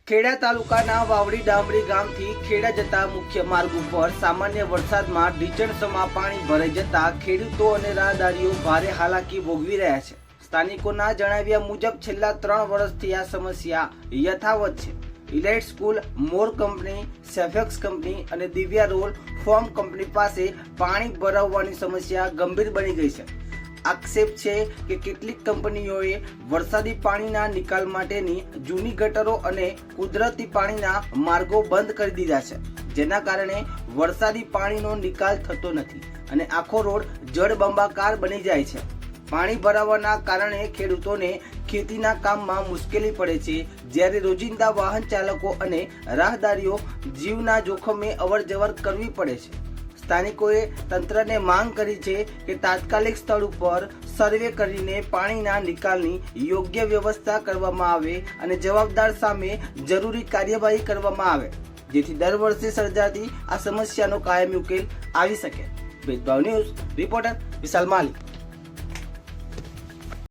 ખેડા તાલુકાના વાવડી ડામરી ગામથી ખેડા જતા મુખ્ય માર્ગ ઉપર સામાન્ય વરસાદમાં ઢીચણસમાં પાણી ભરાઈ જતા ખેડૂતો અને રાહદારીઓ ભારે હાલાકી ભોગવી રહ્યા છે। સ્થાનિકોના જણાવ્યા મુજબ છેલ્લા 3 વર્ષથી આ સમસ્યા યથાવત છે। ઇલાઇટ સ્કૂલ, મોર કંપની, સેફેક્સ કંપની અને દિવ્યા રોલ ફોર્મ કંપની પાસે પાણી ભરાવવાની સમસ્યા ગંભીર બની ગઈ છે। આક્ષેપ છે કે કેટલીક કંપનીઓએ વરસાદી પાણીના નિકાલ માટેની જૂની ગટરો અને કુદરતી પાણીના માર્ગો બંધ કરી દીધા છે, જેના કારણે વરસાદી પાણીનો નિકાલ થતો નથી અને આખો રોડ જળબંબાકાર બની જાય છે। પાણી ભરાવાના કારણે ખેડૂતોને ખેતીના કામમાં મુશ્કેલી પડે છે, જ્યારે રોજિંદા વાહન ચાલકો અને રાહદારીઓ જીવના જોખમે અવરજવર કરવી પડે છે। સ્થાનિકોએ તંત્રને માંગ કરી છે કે તાત્કાલિક સ્થળ ઉપર સર્વે કરીને પાણીના નિકાલની યોગ્ય વ્યવસ્થા કરવામાં આવે અને જવાબદાર સામે જરૂરી કાર્યવાહી કરવામાં આવે, જેથી દર વર્ષે સર્જાતી આ સમસ્યાનો કાયમી ઉકેલ આવી શકે। ભેદભાવ ન્યૂઝ રિપોર્ટર વિશાલ માલી।